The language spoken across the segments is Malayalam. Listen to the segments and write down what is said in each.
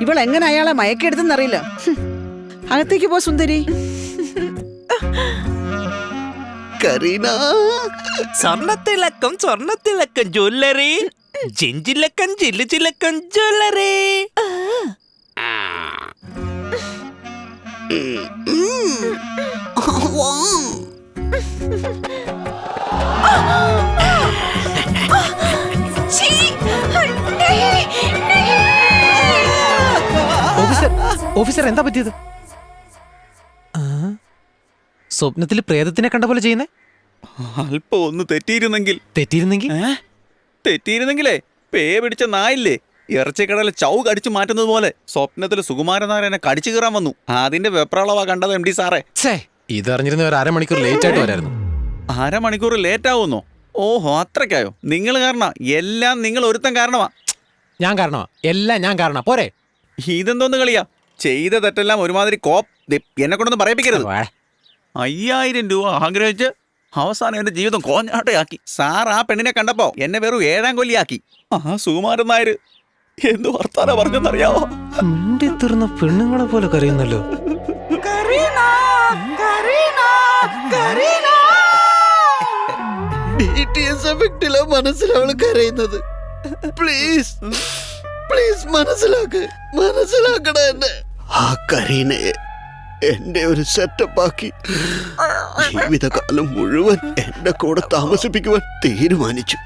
ഇവൾ എങ്ങനെ അയാളെ മയക്കെടുത്തെന്നറിയില്ല. അകത്തേക്ക് പോ സുന്ദരി. കരീന, സ്വർണത്തിളക്കം സ്വർണത്തിളക്കം ജ്വല്ലറി, ജിഞ്ചിലക്കം ജില്ലിച്ചിലക്കം ജ്വല്ലറി. ഓഫീസർ എന്താ പറ്റിയത്? സ്വപ്നത്തിൽ പ്രേതത്തിനെ കണ്ട പോലെ ചെയ്യുന്നേ? അല്പം ഒന്ന് തെറ്റിയിരുന്നെങ്കിലേ പേ പിടിച്ച നായില്ലേ ഇറച്ചിക്കടല ചൗ കടിച്ചു മാറ്റുന്നത് പോലെ സ്വപ്നത്തിൽ സുകുമാരനാരായണനെ കടിച്ചു കയറാൻ വന്നു. അതിന്റെ വെപ്രാളവാ കണ്ടത് MD സാറേ. ഇതറിഞ്ഞിരുന്ന ഒരു അരമണിക്കൂർ ലേറ്റ് ആയിട്ട് വരായിരുന്നു. അരമണിക്കൂർ ലേറ്റ് ആവുന്നോ? ഓഹോ, അത്രയ്ക്കായോ? നിങ്ങൾ കാരണം, എല്ലാം നിങ്ങൾ ഒരുത്തൻ കാരണമാ. ഞാൻ കാരണമാ? എല്ലാം ഞാൻ കാരണമാ പോരെ? ഇതെന്തോന്ന് കളിയാ? ചെയ്ത തെറ്റെല്ലാം ഒരുമാതിരി എന്നെ കൊണ്ടൊന്നും പറയിപ്പിക്കരുത്. 5000 രൂപ ആഗ്രഹിച്ച് അവസാനം എന്റെ ജീവിതം കോഞ്ഞാട്ടയാക്കി. സാർ ആ പെണ്ണിനെ കണ്ടപ്പോ എന്നെ വെറും 7ാം കൊല്ലിയാക്കി. ആ സുകുമാരൻ നായർ എന്ത് വർത്താനം പറഞ്ഞെന്നറിയാവോ? തീർന്ന പെണ്ണുങ്ങളെ പോലെ കരയുന്നല്ലോ. മനസ്സിലവള് കരയുന്നത്. പ്ലീസ് പ്ലീസ് മനസ്സിലാക്കണ എന്നെ. ആ കരീനയെ എന്റെ ഒരു സെറ്റപ്പാക്കി ജീവിതകാലം മുഴുവൻ എന്റെ കൂടെ താമസിപ്പിക്കുവാൻ തീരുമാനിച്ചു.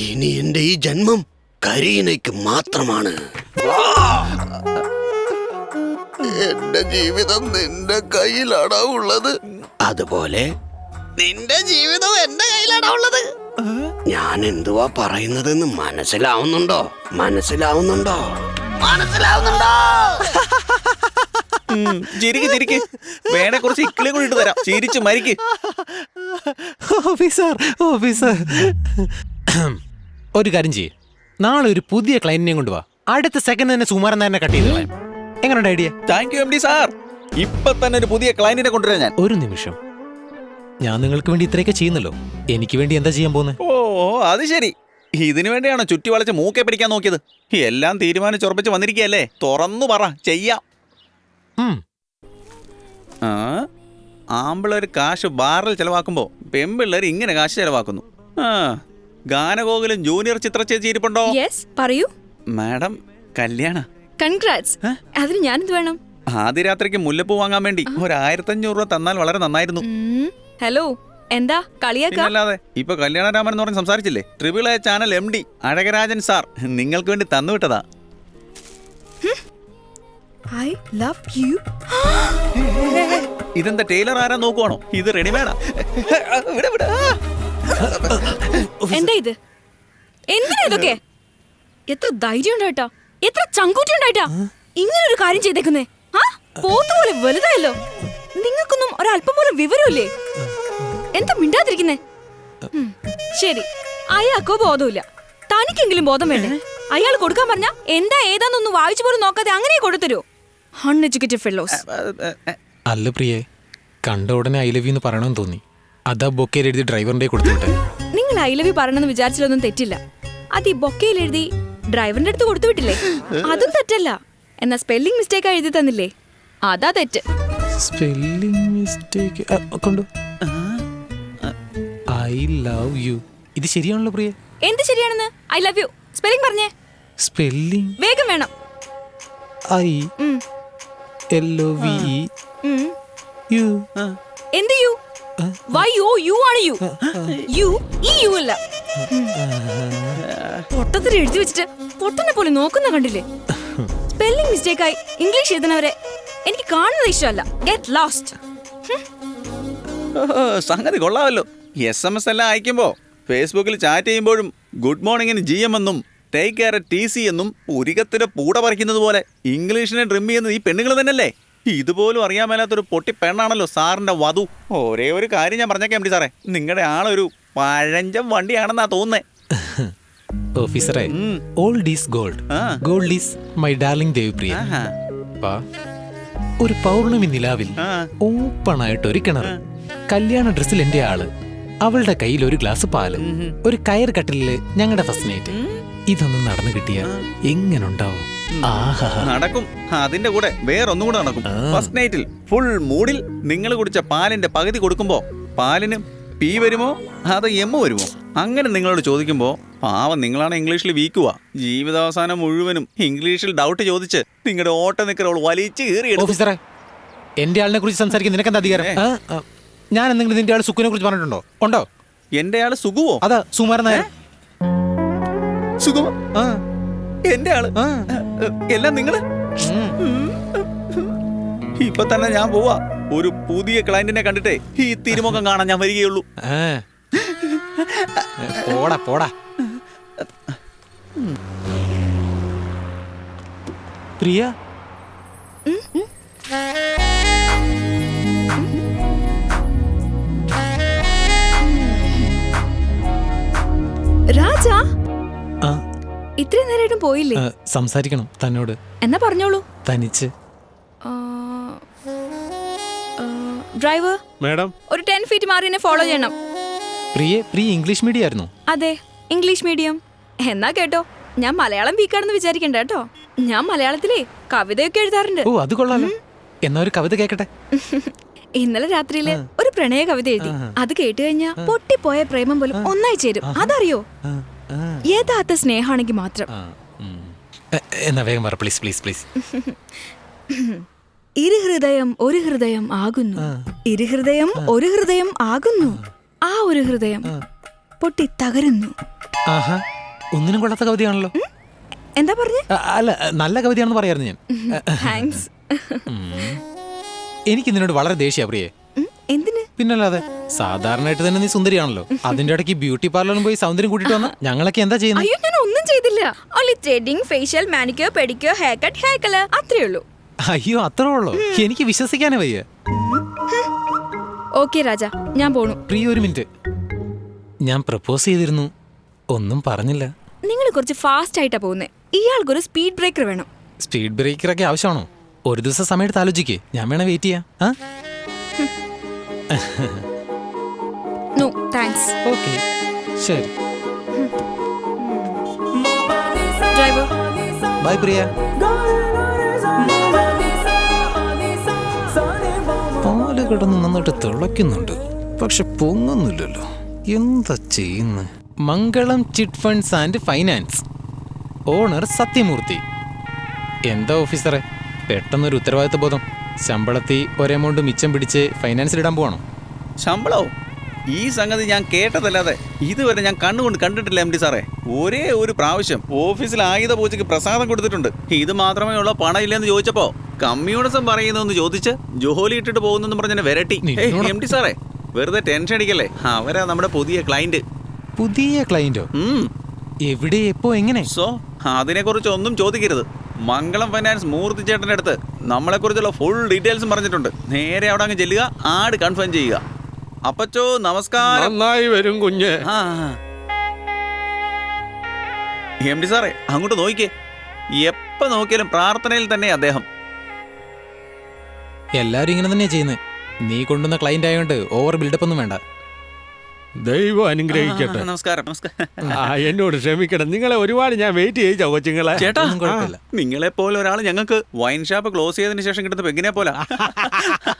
ഇനി എന്റെ ഈ ജന്മം കരീനയ്ക്ക് മാത്രമാണ്. എന്റെ ജീവിതം നിന്റെ കയ്യിലാണോ ഉള്ളത്, അതുപോലെ നിന്റെ ജീവിതം എന്റെ കയ്യിലാണോ ഉള്ളത്. ഞാൻ എന്തുവാ പറയുന്നതെന്ന് മനസ്സിലാവുന്നുണ്ടോ? ചിരിക്ക് വേണേ കുറച്ച് ഇക്കിളി കൂടി ഇട്ട് തരാം. ചിരിച്ചു മരിക്ക്. ഓഫീസർ ഒരു കാര്യം ചെയ്യേ, നാളെ ഒരു പുതിയ ക്ലയന്റിനെ കൊണ്ടുവാ. അടുത്ത സെക്കൻഡ് തന്നെ സുകുമാരൻ നായരനെ കട്ട് ചെയ്ത് കളയാം. എങ്ങനെയുണ്ട് idea? Thank you MD sir. ഇപ്പൊ തന്നെ ഒരു പുതിയ ക്ലയന്റിനെ കൊണ്ടുവരാൻ ഞാൻ. ഒരു നിമിഷം, ഞാൻ നിങ്ങൾക്ക് വേണ്ടി ഇത്രയൊക്കെ ചെയ്യുന്നല്ലോ, എനിക്ക് വേണ്ടി എന്താ ചെയ്യാൻ പോകുന്നത്? ഓ അത് ശരി, ഇതിനു വേണ്ടിയാണോ ചുറ്റി വളച്ച് മൂക്കെ പിടിക്കാൻ നോക്കിയത്? എല്ലാം തീരുമാനിച്ചുറപ്പിച്ച് വന്നിരിക്കുകയല്ലേ, തുറന്നു പറ, ചെയ്യാം. ആമ്പിള്ളേർ കാശ് ബാറിൽ ചെലവാക്കുമ്പോ പെമ്പിള്ളേർ ഇങ്ങനെ കാശ് ചെലവാക്കുന്നു. ഗാനഗോകുലം ജൂനിയർ ചിത്രചേച്ചി ഇരിപ്പുണ്ടോ? പറയൂ മാഡം. കല്യാണ കൺഗ്രാറ്റ്സ്. അതിന് ഞാനെന്ത് വേണം? ആദ്യ രാത്രിക്ക് മുല്ലപ്പൂ വാങ്ങാൻ വേണ്ടി 1500 രൂപ തന്നാൽ വളരെ നന്നായിരുന്നു. ഹലോ, എന്താ കളിയാക്കാതെ? ഇപ്പൊ കല്യാണരാമൻ എന്ന് പറഞ്ഞ് സംസാരിച്ചില്ലേ, AAA ചാനൽ MD അഴകരാജൻ സാർ നിങ്ങൾക്ക് വേണ്ടി തന്നുവിട്ടതാ. I love you. ഇതെന്താ ടൈലർ ആരാ നോക്കുവാണോ? ഇത് റെഡിമേഡാ. എന്താ ഇത്? എന്തിനാ ഇതൊക്കെ? എത്ര ധൈര്യം ഉണ്ടായിട്ടാ, എത്ര ചങ്കൂറ്റി ഉണ്ടായിട്ടാ ഇങ്ങനൊരു കാര്യം ചെയ്തേക്കുന്നേ? പോത്തുപോലെ വലുതായല്ലോ. നിങ്ങൾക്കൊന്നും ഒരല്പം പോലും വിവരമില്ലേ? എന്താ മിണ്ടാതിരിക്കുന്നേ? ശരി, അയാൾക്കോ ബോധമില്ല, തനിക്കെങ്കിലും ബോധം വേണ്ടേ? അയാൾ കൊടുക്കാൻ പറഞ്ഞ എന്താ ഏതാന്നൊന്നും വായിച്ചു പോലും നോക്കാതെ അങ്ങനെ കൊടുത്തരോ? Uneducated fellows. അല്ല പ്രിയേ, കണ്ട ഉടനെ ഐ ലവ് യു എന്ന് പറയണമെന്ന് തോന്നി. അതാ ബൊക്കയിൽ എഴുതി ഡ്രൈവറിന്റെ കൊടുത്തുവിട്ടെ. നിങ്ങൾ ഐ ലവ് യു പറയണമെന്ന് വിചാരിച്ചാലൊന്നും തെറ്റില്ല. അത് ഈ ബൊക്കയിൽ എഴുതി ഡ്രൈവറിന്റെ അടുത്ത് കൊടുത്തു വിട്ടില്ലേ, അതും തെറ്റല്ല. എന്നാ സ്പെല്ലിംഗ് മിസ്റ്റേക്ക് എഴുതി തന്നില്ലേ, അതാ തെറ്റ്. സ്പെല്ലിംഗ് മിസ്റ്റേക്ക് കൊണ്ടു. ഐ ലവ് യു, ഇത് ശരിയാണല്ലോ പ്രിയ? എന്ത് ശരിയാണെന്ന്? ഐ ലവ് യു സ്പെല്ലിംഗ് പറഞ്ഞേ. സ്പെല്ലിംഗ് വേഗം വേണം. I LOVE you. എന്ത് യു? വൈ യു ആണ് യു. യു ഈ യു അല്ല. പൊട്ടത്തിൽ എഴുതി വെച്ചിട്ട് പൊട്ടനെ പോലെ നോക്കുന്ന കണ്ടില്ലേ? സ്പെല്ലിംഗ് മിസ്റ്റേക്ക് ആയി ഇംഗ്ലീഷ് എഴുതുന്നവരെ എനിക്ക് കാണുന്നത് ഇഷ്ടമല്ല. Get lost. സംഗതി കൊള്ളാമല്ലോ. SMS എല്ലാം അയക്കുമ്പോ ഫേസ്ബുക്കിൽ ചാറ്റ് ചെയ്യുമ്പോഴും ഗുഡ് മോർണിംഗിന് GM എന്നും ടേക്ക് കെയർ TC എന്നും ഉരികത്തിന് പൂട പറിക്കുന്നത് പോലെ ഇംഗ്ലീഷിനെ ഡ്രിം ചെയ്യുന്നത് ഈ പെണ്ണുങ്ങൾ തന്നെയല്ലേ? ഇതുപോലും അറിയാൻ മേലാത്തൊരു പൊട്ടി പെണ്ണാണല്ലോ സാറിന്റെ വധു. ഒരേ ഒരു കാര്യം ഞാൻ പറഞ്ഞേക്കാം MD സാറേ, നിങ്ങളുടെ ആളൊരു പഴഞ്ചൻ വണ്ടിയാണെന്നാ തോന്നുന്നേ. ഓഫീസറെ, old is gold, gold is my darling Devapriya. ഒരു പൗർണമി നിലാവിൽ ഓപ്പൺ ആയിട്ട് ഒരു കിണർ, കല്യാണ ഡ്രസ്സിൽ എന്റെ ആള്, അവളുടെ കയ്യിൽ ഒരു ഗ്ലാസ് പാല്, ഒരു കയർ കട്ടിലില് ഞങ്ങളുടെ ഫസ്റ്റ് നൈറ്റ്. ഇതൊന്നും നടന്നു കിട്ടിയ എങ്ങനെ ഉണ്ടാവും? ആഹാ. നടക്കും. അതിന്റെ കൂടെ വേറൊന്നും കൂടെ നടക്കും. ഫസ്റ്റ് നൈറ്റിൽ ഫുൾ മൂഡിൽ നിങ്ങൾ കുടിച്ച പാലിന്റെ പകുതി കൊടുക്കുമ്പോ പാലിന് പി വരുമോ അതോ എം വരുമോ? അങ്ങനെ നിങ്ങളോട് ചോദിക്കുമ്പോ പാവം നിങ്ങളാണ് ഇംഗ്ലീഷിൽ വീക്കുക. ജീവിതാവസാനം മുഴുവനും ഇംഗ്ലീഷിൽ ഡൗട്ട് ചോദിച്ച് നിങ്ങളുടെ ഓട്ട നിക്കറോൾ വലിച്ചു കീറി. ഓഫീസറെ, എന്റെ ആളിനെ കുറിച്ച് സംസാരിക്കാൻ നിനക്കെന്താ അധികാരം? ഞാൻ എന്തെങ്കിലും നിന്റെ ആൾ സുഖുവിനെ കുറിച്ച് പറഞ്ഞിട്ടുണ്ടോ? ഉണ്ടോ? എന്റെ ആള് സുഖുവോ? അതാ സുമാരൻ നായർ. സുഖമോ? എന്റെ ആള് എല്ലാം നിങ്ങള്. ഇപ്പൊ തന്നെ ഞാൻ പോവാ. ഒരു പുതിയ ക്ലയന്റിനെ കണ്ടിട്ടേ ഈ തിരുമുഖം കാണാൻ ഞാൻ വരികയുള്ളൂ. പോടാ പോടാ. പ്രിയ, രാജാ ഇത്രയും നേരമായിട്ടും പോയില്ലേ? സംസാരിക്കണം തന്നോട്. എന്നാ പറഞ്ഞോളൂ. തനിച്ച്. ഡ്രൈവർ മാഡം, ഒരു 10 ഫീറ്റ് മാറി എന്നെ ഫോളോ ചെയ്യണം. പ്രിയ ഇംഗ്ലീഷ് മീഡിയം ആയിരുന്നു? അതെ, ഇംഗ്ലീഷ് മീഡിയം. എന്നാ കേട്ടോ, ഞാൻ മലയാളം വീക്കാണെന്ന് വിചാരിക്കണ്ട കേട്ടോ. ഞാൻ മലയാളത്തിലേ കവിതയൊക്കെ എഴുതാറുണ്ട്. ഓ, അത് കൊള്ളാലോ. എന്നാ ഒരു കവിത കേക്കട്ടെ. ഇന്നലെ രാത്രിയില് ഒരു പ്രണയ കവിത എഴുതി. അത് കേട്ട് കഴിഞ്ഞാ പൊട്ടിപ്പോയ പ്രേമം പോലും ഒന്നായി ചേരും. അതറിയോ? യഥാർത്ഥ സ്നേഹാണെങ്കിൽ മാത്രം. എന്നാ വേഗം പറ പ്ലീസ് പ്ലീസ് പ്ലീസ്. ഇരുഹൃദയം ഒരു ഹൃദയം ആകുന്നു, ഇരുഹൃദയം ഒരു ഹൃദയം ആകുന്നു, ആ ഒരു ഹൃദയം പൊട്ടി തകരുന്നു. ആഹാ, ഒന്നിനും കൊള്ളാത്ത കവിതയാണല്ലോ. എന്താ പറഞ്ഞേ? അല്ല, നല്ല കവിതയാണെന്ന് പറയായിരുന്നു ഞാൻ. താങ്ക്സ്. എനിക്ക് നിന്നോട് വളരെ ദേഷ്യ പ്രിയേ. എന്തിന്? പിന്നല്ലാതെ, സാധാരണയായിട്ട് തന്നെ നീ സുന്ദരിയാണല്ലോ. അതിന്റെ ഇടയ്ക്ക് ബ്യൂട്ടി പാർലറിൽ പോയി സൗന്ദര്യം കൂട്ടിട്ട് വന്ന ഞങ്ങളൊക്കെ എന്താ ചെയ്യുന്നത്? അയ്യോ, ഞാൻ ഒന്നും ചെയ്തില്ല. Only threading, facial, manicure, pedicure, hair cut, hair colour, അത്രേ ഉള്ളൂ. അയ്യോ, അത്രേ ഉള്ളൂ? എനിക്ക് വിശ്വസിക്കാനേ വയ്യ. ഓക്കെ രാജ, ഞാൻ പോണു. പ്രിയ, ഒരു മിനിറ്റ്. ഞാൻ പ്രപ്പോസ് ചെയ്തിരുന്നു, ഒന്നും പറഞ്ഞില്ല. നിങ്ങൾ കുറച്ച് ഫാസ്റ്റ് ആയിട്ടാ പോകുന്നേ. ഇയാൾക്കൊരു സ്പീഡ് ബ്രേക്കർ വേണം. സ്പീഡ് ബ്രേക്കറൊക്കെ ആവശ്യമാണോ? ഒരു ദിവസം സമയത്ത് ആലോചിക്കേ, ഞാൻ വേണേ വെയിറ്റ് ചെയ്യാം. No thanks. ഓക്കെ, ശരി. Driver, bye Priya. പാല് കിടന്ന് നന്നായിട്ട് തിളയ്ക്കുന്നുണ്ട്, പക്ഷെ പൊങ്ങുന്നില്ലല്ലോ. എന്താ ചെയ്യുന്ന? Mangalam chit funds and finance, owner Sathyamoorthy. എന്താ ഓഫീസറെ, പെട്ടെന്നൊരു ഉത്തരവാദിത്ത ബോധം? ശമ്പളത്തിൽ ഒരെമൗണ്ട് മിച്ചം പിടിച്ച് ഫൈനാൻസിലിടാൻ പോവാണോ? ശമ്പളോ? ഈ സംഗതി ഞാൻ കേട്ടതല്ലാതെ ഇതുവരെ ഞാൻ കണ്ണുകൊണ്ട് കണ്ടിട്ടില്ല എം ഡി സാറേ. ഒരേ ഒരു പ്രാവശ്യം ഓഫീസിൽ ആയുധ പൂജയ്ക്ക് പ്രസാദം കൊടുത്തിട്ടുണ്ട്. ഇത് മാത്രമേ ഉള്ള പണം ഇല്ലെന്ന് ചോദിച്ചപ്പോ കമ്മ്യൂണിസം പറയുന്നതെന്ന് ചോദിച്ച് ജോലി ഇട്ടിട്ട് പോകുന്നെന്ന് പറഞ്ഞ വെരട്ടി. എം ഡി സാറേ, വെറുതെ ടെൻഷൻ അടിക്കല്ലേ. അവരാ നമ്മുടെ പുതിയ ക്ലയന്റ്. പുതിയ ക്ലയന്റോ? എവിടെ, എപ്പോ, എങ്ങനെ? സോ അതിനെക്കുറിച്ച് ഒന്നും ചോദിക്കരുത്. മംഗളം ഫൈനാൻസ് മൂർത്തി ചേട്ടൻ്റെ അടുത്ത് നമ്മളെക്കുറിച്ചുള്ള ഫുൾ ഡീറ്റെയിൽസും പറഞ്ഞിട്ടുണ്ട്. നേരെ അവിടെ അങ്ങ് ചെല്ലുക, ആട് കൺഫേം ചെയ്യുക. അപ്പച്ചോ നമസ്കാരം. നന്നായി വരും കുഞ്ഞ്. എം ഡി സാറേ, അങ്ങോട്ട് നോക്കിക്കേ. എപ്പോ നോക്കിയാലും പ്രാർത്ഥനയിൽ തന്നെ അദ്ദേഹം. എല്ലാരും ഇങ്ങനെ തന്നെയാ ചെയ്യുന്നത്. നീ കൊണ്ടുവന്ന ക്ലയന്റ് ആയതുകൊണ്ട് ഓവർ ബിൽഡപ്പ് ഒന്നും വേണ്ട. ദൈവം അനുഗ്രഹിക്കട്ടെ. നമസ്കാരം. എന്നോട് ക്ഷമിക്കണം, നിങ്ങളെ ഒരുപാട് ഞാൻ വെയിറ്റ് ചെയ്യിച്ച കൊച്ചുങ്ങളെ. ചേട്ടാ, കുഴപ്പമില്ല. നിങ്ങളെ പോലെ ഒരാൾ ഞങ്ങൾക്ക് വൈൻ ഷാപ്പ് ക്ലോസ് ചെയ്തതിന് ശേഷം കിട്ടുന്ന പെഗ്ഗിനെ പോലെ.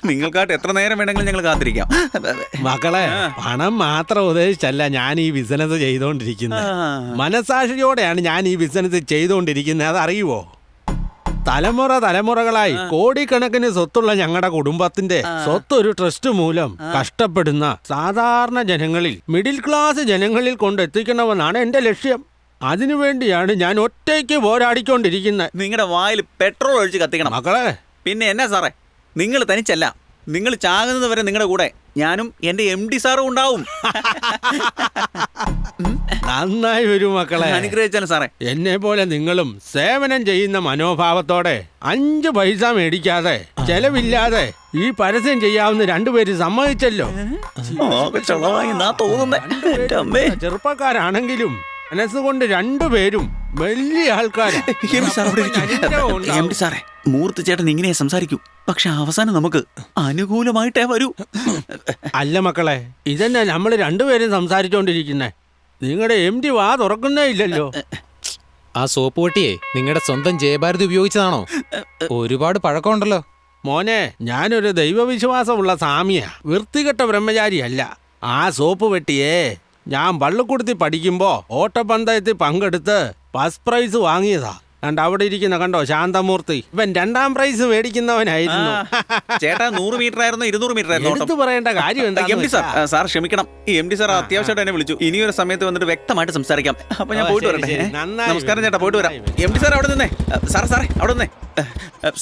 നിങ്ങൾക്കായിട്ട് എത്ര നേരം വേണമെങ്കിലും ഞങ്ങൾ കാത്തിരിക്കാം. മക്കളെ, പണം മാത്രം ഉദ്ദേശിച്ചല്ല ഞാൻ ഈ ബിസിനസ് ചെയ്തോണ്ടിരിക്കുന്നത്. മനസാക്ഷിയോടെയാണ് ഞാൻ ഈ ബിസിനസ് ചെയ്തോണ്ടിരിക്കുന്നത്. അതറിയുവോ? തലമുറകളായി കോടിക്കണക്കിന് സ്വത്തുള്ള ഞങ്ങളുടെ കുടുംബത്തിന്റെ സ്വത്ത് ഒരു ട്രസ്റ്റ് മൂലം കഷ്ടപ്പെടുന്ന സാധാരണ ജനങ്ങളിൽ, മിഡിൽ ക്ലാസ് ജനങ്ങളിൽ കൊണ്ടെത്തിക്കണമെന്നാണ് എന്റെ ലക്ഷ്യം. അതിനുവേണ്ടിയാണ് ഞാൻ ഒറ്റയ്ക്ക് പോരാടിക്കൊണ്ടിരിക്കുന്നത്. നിങ്ങളുടെ വായിൽ പെട്രോൾ ഒഴിച്ച് കത്തിക്കണം മക്കളെ. പിന്നെ എന്നാ സാറേ, നിങ്ങൾ തനിച്ചല്ല. നിങ്ങൾ ചാകുന്നത് വരെ നിങ്ങളുടെ കൂടെ ഞാനും എന്റെ എം ഡി സാറും ഉണ്ടാവും. നന്നായി വരും മക്കളെ. അനുഗ്രഹിച്ചാലും സാറേ. എന്നെ പോലെ നിങ്ങളും സേവനം ചെയ്യുന്ന മനോഭാവത്തോടെ 5 പൈസ മേടിക്കാതെ ചെലവില്ലാതെ ഈ പരസ്യം ചെയ്യാവുന്ന 2 പേര് സമ്മതിച്ചല്ലോ. ചെറുപ്പക്കാരാണെങ്കിലും മനസ്സുകൊണ്ട് 2 പേരും വലിയ ആൾക്കാരാണ്. മൂർത്തി ചേട്ടൻ ഇങ്ങനെ സംസാരിക്കൂ, പക്ഷെ അവസാനം നമുക്ക് അനുകൂലമായിട്ടേ വരൂ. അല്ല മക്കളെ, ഇതന്നെ നമ്മൾ 2 പേരും സംസാരിച്ചോണ്ടിരിക്കുന്നേ. നിങ്ങളുടെ MD വാ തുറക്കുന്നേ ഇല്ലല്ലോ. ആ സോപ്പ് പെട്ടിയെ നിങ്ങളുടെ സ്വന്തം ജയഭാരതി ഉപയോഗിച്ചതാണോ? ഒരുപാട് പഴക്കമുണ്ടല്ലോ. മോനെ, ഞാനൊരു ദൈവവിശ്വാസമുള്ള സ്വാമിയാ, വൃത്തികെട്ട ബ്രഹ്മചാരിയല്ല. ആ സോപ്പ് പെട്ടിയേ ഞാൻ പള്ളിക്കൂടത്തിൽ പഠിക്കുമ്പോ ഓട്ടപ്പന്തയത്തിൽ പങ്കെടുത്ത് ഫസ്റ്റ് പ്രൈസ് വാങ്ങിയതാ. കണ്ട അവിടെ ഇരിക്കുന്ന കണ്ടോ ശാന്തമൂർത്തി, ഇവൻ 2ാം പ്രൈസ് മേടിക്കുന്നവനായിരുന്നു. ചേട്ടാ 100 മീറ്റർ ആയിരുന്നു 200 മീറ്റർ ആയിരുന്നു എടുത്തു പറയേണ്ട കാര്യം എം ഡി സാർ ക്ഷമിക്കണം. ഈ എം ഡി സാർ അത്യാവശ്യമായിട്ട് എന്നെ വിളിച്ചു. ഇനിയൊരു സമയത്ത് വന്നിട്ട് വ്യക്തമായിട്ട് സംസാരിക്കാം. അപ്പൊ ഞാൻ പോയിട്ട് വരട്ടെ. നമസ്കാരം ചേട്ടാ, പോയിട്ട് വരാം. എം ഡി സാർ അവിടെ നിന്നേ. സാറേ അവിടെ നിന്നേ.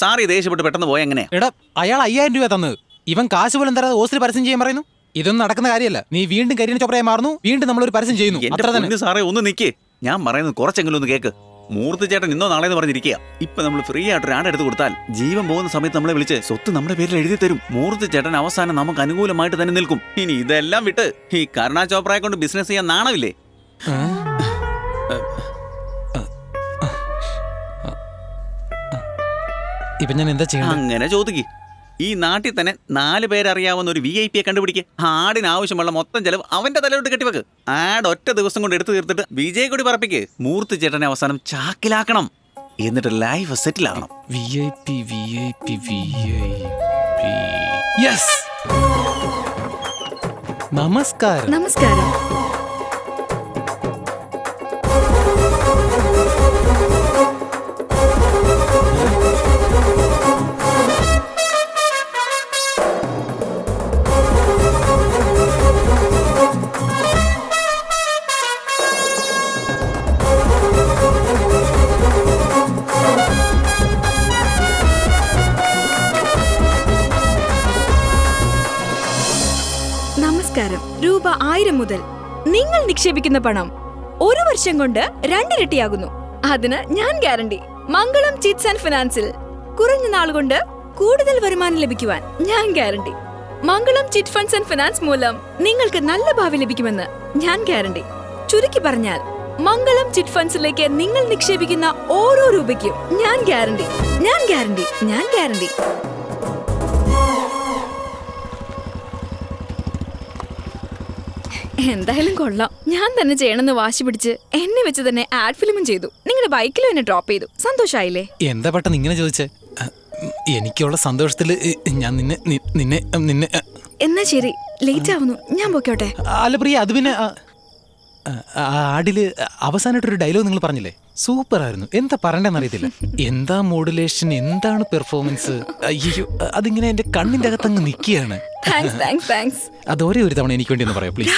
സാർ ഈ ദേഷ്യപ്പെട്ട് പെട്ടെന്ന് പോയ എങ്ങനെയാ? എടാ, അയാൾ 5000 രൂപ തന്നത്. ഇവൻ കാശ് പോലും തരാതെ ഹോസ്റ്റലിൽ പരസ്യം ചെയ്യാൻ പറയുന്നു. ഇതൊന്നും നടക്കുന്ന കാര്യമല്ല. നീ വീണ്ടും കരിയർ ചോപ്രയായി മാറുന്നു, വീണ്ടും നമ്മളൊരു പരസ്യം ചെയ്യുന്നു. അത്ര തന്നെ. സാറേ ഒന്ന് നിൽക്കേ, ഞാൻ പറയുന്നത് കുറച്ചെങ്കിലും ഒന്ന് കേക്ക്. മൂർത്തി ചേട്ടൻ ഇന്നോ നാളെ എന്ന് പറഞ്ഞിരിക്കുക. ഇപ്പൊ നമ്മൾ ഫ്രീ ആയിട്ട് ഒരു ആഡ് എടുത്ത് കൊടുത്താൽ ജീവൻ പോകുന്ന സമയത്ത് നമ്മളെ വിളിച്ച് സ്വത്ത് നമ്മുടെ പേരിൽ എഴുതി തരും. മൂർത്തി ചേട്ടൻ അവസാനം നമുക്ക് അനുകൂലമായിട്ട് തന്നെ നിൽക്കും. ഇനി ഇതെല്ലാം വിട്ട് ഈ കരുണ ചോപ്രയെ കൊണ്ട് ബിസിനസ് ചെയ്യാൻ നാണമില്ലേ? ഇപ്പൊ ഞാൻ എന്താ ചെയ്യണം? അങ്ങനെ ചോദിക്ക്. ഈ നാട്ടിൽ തന്നെ 4 പേരറിയാവുന്ന ഒരു VIP യെ കണ്ടുപിടിക്കുക. ആടിന് ആവശ്യമുള്ള മൊത്തം ചെലവ് അവന്റെ തലയോട്ട് കെട്ടിവെക്ക്. ആഡ് ഒറ്റ ദിവസം കൊണ്ട് എടുത്തു തീർത്തിട്ട് വിജയക്കൊടി പറപ്പിക്ക്. മൂർത്തി ചേട്ടനെ അവസാനം ചാക്കിലാക്കണം. എന്നിട്ട് ലൈഫ് സെറ്റിൽ ആകണം. VIP. യെസ്. നമസ്കാരം. നമസ്കാരം. നമസ്കാരം. രൂപ 1000 മുതൽ നിങ്ങൾ നിക്ഷേപിക്കുന്ന പണം 1 വർഷം കൊണ്ട് 2 ഇരട്ടിയാകുന്നു. അതിന് ഞാൻ ഗ്യാരണ്ടി. മംഗളം ചിറ്റ്സ് ആൻഡ് ഫിനാൻസിൽ കുറഞ്ഞ നാൾ കൊണ്ട് കൂടുതൽ വരുമാനം ലഭിക്കുവാൻ ഞാൻ guarantee. Mangalam chit funds and finance മൂലം നിങ്ങൾക്ക് നല്ല ഭാവി ലഭിക്കുമെന്ന് ഞാൻ ഗ്യാരണ്ടി. ചുരുക്കി പറഞ്ഞാൽ മംഗളം ചിറ്റ് ഫണ്ട്സിലേക്ക് നിങ്ങൾ നിക്ഷേപിക്കുന്ന ഓരോ രൂപയ്ക്കും ഞാൻ ഗ്യാരണ്ടി. എന്തായാലും കൊള്ളാം. ഞാൻ തന്നെ ചെയ്യണമെന്ന് വാശി പിടിച്ച് എന്നെ വെച്ച് തന്നെ ആഡ് ഫിലിമും ചെയ്തു. നിങ്ങളുടെ ബൈക്കിലും എന്നെ ഡ്രോപ്പ് ചെയ്തു. സന്തോഷായില്ലേ? എന്താ പെട്ടെന്ന് ഇങ്ങനെ ചോദിച്ചേ? എനിക്കുള്ള സന്തോഷത്തില് ഞാൻ നിന്നെ എന്നാ ശരി, ലേറ്റ് ആവുന്നു, ഞാൻ പോയിക്കോട്ടെ. അല്ല പ്രിയ, അത് പിന്നെ ആടില് അവസാനമായിട്ടൊരു ഡയലോഗ് നിങ്ങൾ പറഞ്ഞില്ലേ, സൂപ്പർ ആയിരുന്നു. എന്താ പറയണ്ടെന്ന് അറിയത്തില്ല. എന്താ മോഡുലേഷൻ, എന്താണ് പെർഫോമൻസ്. അയ്യോ, അതിങ്ങനെ എന്റെ കണ്ണിന്റെ അകത്തങ്ങ് നിൽക്കുകയാണ്. അത് ഒരേ ഒരു തവണ എനിക്ക് വേണ്ടി ഒന്ന് പറയാം പ്ലീസ്.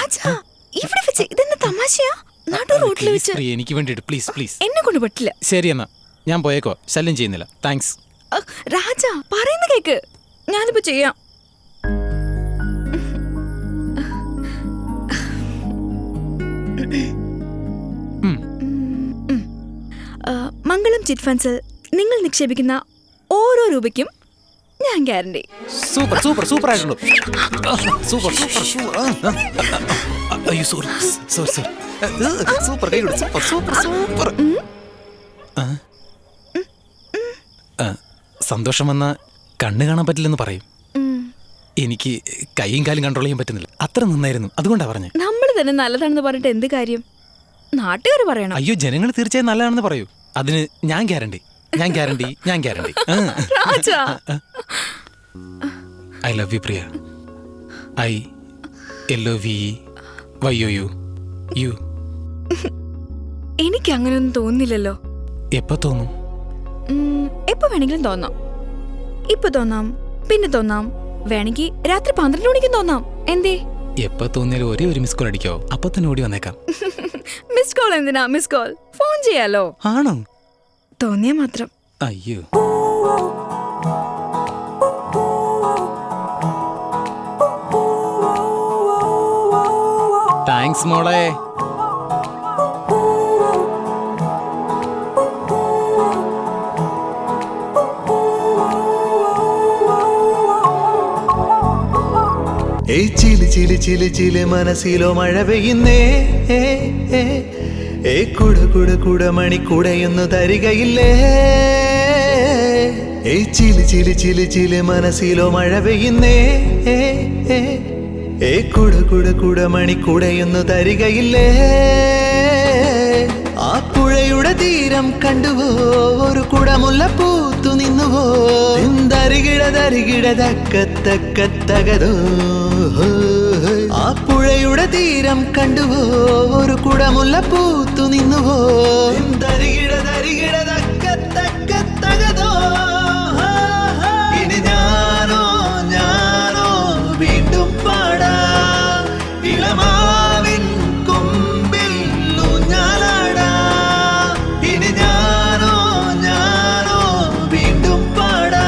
എനിക്ക് വേണ്ടിട്ട് പ്ലീസ് പ്ലീസ്. എന്നെ കൊണ്ട് പറ്റില്ല. ശരി എന്നാ ഞാൻ പോയേക്കോ, ശല്യം ചെയ്യുന്നില്ല. താങ്ക്സ്. രാജ പറയുന്ന കേക്ക്, ഞാനിപ്പോ ചെയ്യാം. മംഗളം ചിറ്റ് ഫണ്ട്സിൽ നിങ്ങൾ നിക്ഷേപിക്കുന്ന ഓരോ രൂപയ്ക്കും ഞാൻ ഗ്യാരണ്ടി. സൂപ്പർ സൂപ്പർ സൂപ്പർ ആയിട്ടുള്ളൂ. Super super super. അയ്യോ സോറി സോറി സോറി. സൂപ്പർ കൈ സൂപ്പർ സൂപ്പർ സൂപ്പർ. സന്തോഷം വന്ന കണ്ണ് കാണാൻ പറ്റില്ലെന്ന് പറയും. എനിക്ക് കൈയും കാലും കൺട്രോൾ ചെയ്യാൻ പറ്റുന്നില്ല. അത്ര നന്നായിരുന്നു, അതുകൊണ്ടാ പറഞ്ഞത്. നമ്മൾ തന്നെ നല്ലതാണെന്ന് പറഞ്ഞിട്ട് എന്ത് കാര്യം? നാട്ടുകാർ പറയണം. അയ്യോ, ജനങ്ങൾ തീർച്ചയായും നല്ലതാണെന്ന് പറയൂ. അതിന് ഞാൻ guarantee. I love you Priya. You. എനിക്ക് അങ്ങനെയൊന്നും തോന്നുന്നില്ലല്ലോ. എപ്പോ തോന്നും? എപ്പോ വേണമെങ്കിലും തോന്നാം. ഇപ്പൊ തോന്നാം, പിന്നെ തോന്നാം, വേണമെങ്കിൽ രാത്രി 12 മണിക്കും തോന്നാം. എന്തേ? എപ്പോ തോന്നിയാലും ഒരേ ഒരു മിസ് കോൾ അടിക്കോ, അപ്പൊ തന്നെ ഓടി വന്നേക്കാം. മിസ് കോൾ എന്തിനാ? മിസ് കോൾ ഫോൺ ചെയ്യാലോ. ആണോ? തോന്നിയാ മാത്രം. അയ്യോ. താങ്ക്സ് മോളെ. ഏയ് ചിലി ചിലി ചിലി ചിലി മനസ്സിലോ മഴ പെയ്യുന്നേ. കുട കുട കുട മണിക്കൂടയൊന്നു തരികയില്ലേ. ഏയ് ചിലി ചിലി ചിലി ചിലി മനസ്സിലോ മഴ പെയ്യുന്നേ. കുട കുട കുട മണിക്കൂടയൊന്നു തരികയില്ലേ. ആ പുഴയുടെ പുഴയുടെ തീരം കണ്ടുവോ ഒരു കുടമുല്ല പൂത്തു നിന്നുവോ തരികിടതരികിടതക്കത്തക്കത്തകതോ ആ പുഴയുടെ തീരം കണ്ടുവോ ഒരു കുടമുല്ല പൂത്തു നിന്നുവോ തരികിടതരികിടതക്കത്തക്കത്തകതോ ഇനി ഞാനോ വീണ്ടും പാടാ ഇളമാവിൻ കൊമ്പിൽ ഊഞ്ഞാലാടാ ഇനി ഞാനോ വീണ്ടും പാടാ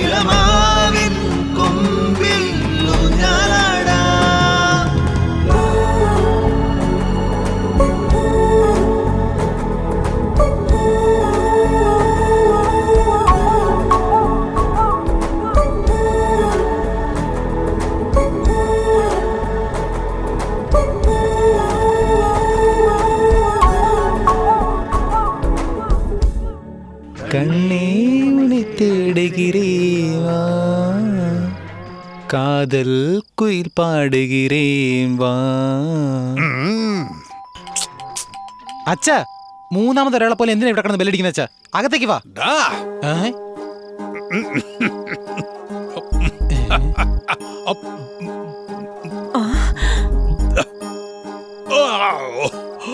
ഇളമാവിൻ കൊമ്പിൽ ഊഞ്ഞാലാടാ கண்ணே உன்னை தேடுகிறேன் வா காதல் குயில் பாடுகிறேன் வா അച്ഛാ മൂന്നാമത് ഒരാളെ പോലെ എന്തിനാ ഇവിടെ കിടന്ന് ബെല്ലടിക്കുന്ന അച്ഛാ അകത്തേക്ക് വാ ഏ?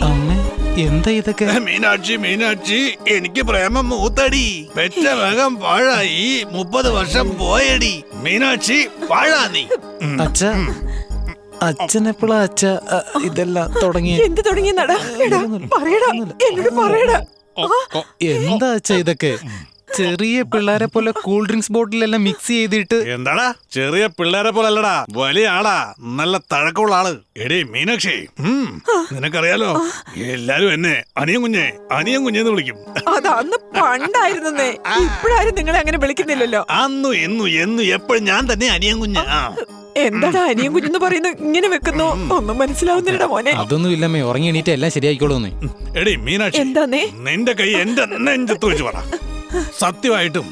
അമ്മേ എന്താ ഇതൊക്കെ മീനാക്ഷി എനിക്ക് പ്രേമം മൂത്തടി പെറ്റ വേഗം പാഴായി 30 വർഷം പോയടി മീനാക്ഷി പാഴാ നീ അച്ഛാ അച്ഛനെപ്പോഴാ അച്ഛ ഇതെല്ലാം തുടങ്ങി എന്ത് തുടങ്ങിയെന്നാടാ പറയടാ എന്നോട് പറയടാ എന്താ അച്ഛ ഇതൊക്കെ ചെറിയ പിള്ളേരെ പോലെ കൂൾ ഡ്രിങ്ക്സ് ബോട്ടിലെല്ലാം മിക്സ് ചെയ്തിട്ട് എന്താടാ ചെറിയ പിള്ളേരെ പോലെ അല്ലടാ വലിയ ആളാ നല്ല തഴക്കമുള്ള ആള് എടീ മീനാക്ഷി നിനക്കറിയാലോ എല്ലാരും എന്നെ അനിയൻ കുഞ്ഞെന്ന് വിളിക്കും അത് അന്ന് പണ്ടായിരുന്നേ ഇപ്പോഴാരും നിങ്ങളെ അങ്ങനെ വിളിക്കുന്നില്ലല്ലോ അന്നു എന്നു എപ്പോഴും ഞാൻ തന്നെ അനിയൻ കുഞ്ഞ് എന്താടാ അനിയൻ കുഞ്ഞെന്ന് പറയുന്നു ഇങ്ങനെ വെക്കുന്നു ഒന്നും മനസ്സിലാവുന്നില്ലടാ മോനെ അതൊന്നും ഇല്ലമ്മേ ഉറങ്ങി എണീറ്റ് എല്ലാം ശരിയായിക്കോളൂന്നേ എടീ മീനാക്ഷി എന്താന്നേ നിന്റെ കൈ എന്റെ നെഞ്ചത്ത് വെച്ച് പറ സത്യമായിട്ടും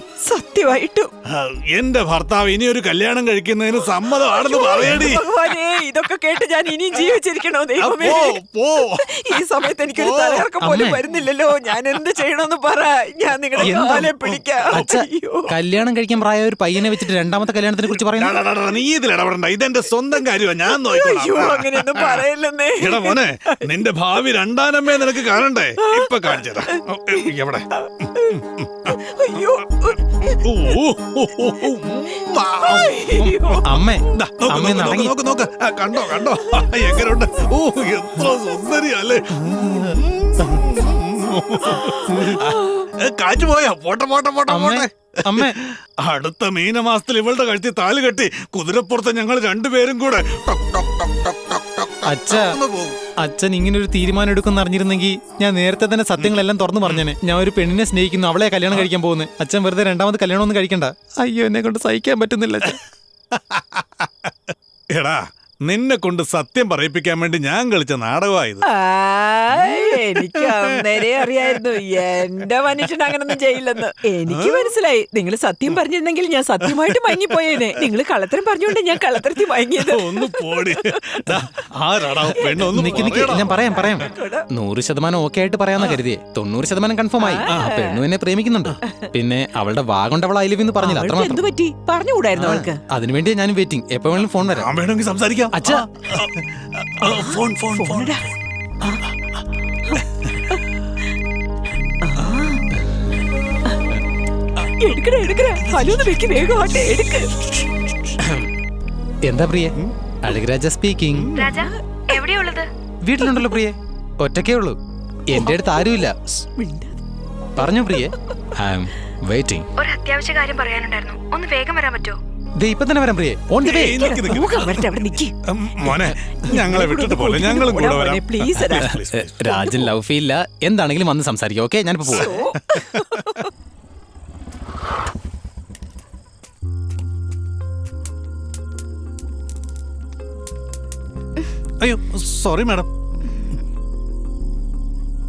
എന്റെ ഭർത്താവ് ഇനി ഒരു കല്യാണം കഴിക്കുന്നതിന് സമ്മതമാണെന്ന് പറയടി ഭഗവാനേ ഇതൊക്കെ കേട്ട് ഞാൻ ഇനിയും ജീവിച്ചിരിക്കണോ ദൈവമേ ഈ സമയത്ത് എനിക്കൊരു തലയിറക്കം പോലും വരുന്നില്ലല്ലോ ഞാൻ എന്ത് ചെയ്യണമെന്ന് പറ ഞാൻ നിങ്ങളുടെ കാലെ പിടിക്കാം കല്യാണം കഴിക്കാൻ പ്രായ ഒരു പയ്യനെ വെച്ചിട്ട് രണ്ടാമത്തെ കല്യാണത്തിനെ കുറിച്ച് പറയുന്നു നീ ഇതിൽ ഇടപെടണ്ട ഇതെന്റെ സ്വന്തം കാര്യമാണ് ഞാൻ അയ്യോ അങ്ങനെയൊന്നും പറയല്ലെന്നേ എടാ മോനെ നിന്റെ ഭാവി രണ്ടാനമ്മേ നിനക്ക് കാണണ്ടേ ഇപ്പൊ കാണിച്ചതാ എവിടെ അയ്യോ അമ്മേ നോക്ക് കണ്ടോ എങ്ങനെയുണ്ട് ഓ എത്ര സുന്ദരിയല്ലേ കാറ്റ് പോയാ പോട്ടെ അമ്മേ അടുത്ത മീനമാസത്തിൽ ഇവളുടെ കഴുത്തി താല് കെട്ടി കുതിരപ്പുറത്ത് ഞങ്ങൾ രണ്ടുപേരും കൂടെ അച്ഛൻ ഇങ്ങനെ ഒരു തീരുമാനം എടുക്കുന്ന അറിഞ്ഞിരുന്നെങ്കിൽ ഞാൻ നേരത്തെ തന്നെ സത്യങ്ങളെല്ലാം തുറന്നു പറഞ്ഞേനെ ഞാൻ ഒരു പെണ്ണിനെ സ്നേഹിക്കുന്നു അവളെ കല്യാണം കഴിക്കാൻ പോകുന്നു അച്ഛൻ വെറുതെ രണ്ടാമത് കല്യാണം ഒന്നും കഴിക്കണ്ട അയ്യോ എന്നെ കൊണ്ട് സഹിക്കാൻ പറ്റുന്നില്ല അച്ഛൻ എടാ നിന്നെ കൊണ്ട് സത്യം പറയിപ്പിക്കാൻ വേണ്ടി ഞാൻ കളിച്ച നാടകമായത് എനിക്ക് അന്നേരെ അറിയായിരുന്നു എന്റെ മനുഷ്യൻ അങ്ങനൊന്നും ചെയ്യില്ലെന്ന് എനിക്ക് മനസ്സിലായി നിങ്ങൾ സത്യം പറഞ്ഞിരുന്നെങ്കിൽ ഞാൻ സത്യമായിട്ട് മയങ്ങിപ്പോയേനെ നിങ്ങൾ കള്ളത്തരം പറഞ്ഞുകൊണ്ട് ഞാൻ കള്ളത്തരത്തിൽ മയങ്ങിയത് ഒന്ന് പോടി ആരാടാ പെണ്ണൊന്നും ഞാൻ പറയാം 100% ഓക്കെ ആയിട്ട് പറയാന്ന് കരുതിയേ 90% കൺഫേം ആയി പെണ്ണു എന്നെ പ്രേമിക്കുന്നുണ്ട് പിന്നെ അവളുടെ വാഗൊണ്ട് അവൾ ഐ ലവ് എന്ന് പറഞ്ഞില്ല അത്രമാത്രം പറഞ്ഞുകൂടായിരുന്നു അവൾക്ക് അതിനുവേണ്ടി ഞാൻ വെയിറ്റിംഗ് എപ്പോ വേണമെങ്കിലും ഫോൺ വരാം വേണമെങ്കിൽ സംസാരിക്കാം അച്ഛാ ഫോൺ എന്താ പ്രിയ അഴകരാജ സ്പീക്കിംഗ് വീട്ടിലുണ്ടല്ലോ പ്രിയ ഒറ്റക്കേ ഉള്ളൂ എന്റെ അടുത്ത് ആരുമില്ല പറഞ്ഞു പ്രിയ ഐ ആം വെയിറ്റിംഗ് ഒരു അത്യാവശ്യ കാര്യം പറയാനുണ്ടായിരുന്നു ഒന്ന് വേഗം വരാൻ പറ്റുമോ ഇപ്പൊ തന്നെ വരാം പ്രിയ ഓൺ ദി വേ മോനെ ഞങ്ങളെ വിട്ടിട്ട് പോലെ ഞങ്ങളും കൂടെ വരാം പ്ലീസ് രാജൻ ലവ് ഫീലില്ല എന്താണെങ്കിലും വന്ന് സംസാരിക്കാം ഓക്കെ ഞാനിപ്പോ പോവാം അയ്യോ സോറി മാഡം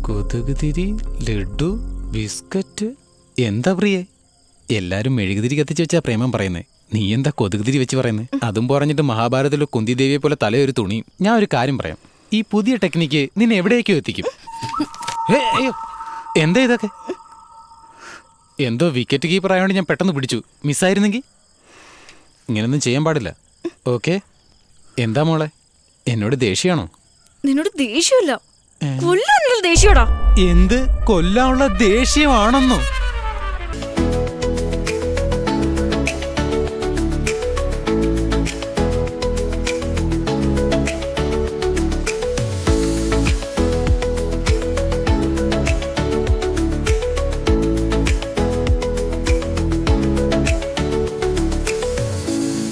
കൊതുകുതിരി ലഡു ബിസ്ക്കറ്റ് എന്താ പ്രിയേ എല്ലാരും മെഴുകുതിരി കത്തിച്ച് വെച്ചാ പ്രേമം പറയുന്നേ നീ എന്താ കൊതുകുതിരി വെച്ച് പറയുന്നേ അതും പറഞ്ഞിട്ട് മഹാഭാരതത്തിലെ കുന്തിദേവിയെ പോലെ തലയൊരു തുണിയും ഞാൻ ഒരു കാര്യം പറയാം ഈ പുതിയ ടെക്നിക്ക് നിന്നെ എവിടേക്കോ എത്തിക്കും അയ്യോ എന്താ ഇതൊക്കെ? എന്തോ വിക്കറ്റ് കീപ്പർ ആയതുകൊണ്ട് ഞാൻ പെട്ടെന്ന് പിടിച്ചു. മിസ്സായിരുന്നെങ്കിൽ ഇങ്ങനൊന്നും ചെയ്യാൻ പാടില്ല. ഓക്കെ? എന്താ മോളെ, എന്നോട് ദേഷ്യമാണോ? നിന്നോട് ദേഷ്യമില്ല, കൊല്ലാനുള്ള ദേഷ്യടാ. എന്ത് കൊല്ലാനുള്ള ദേഷ്യമാണെന്നോ?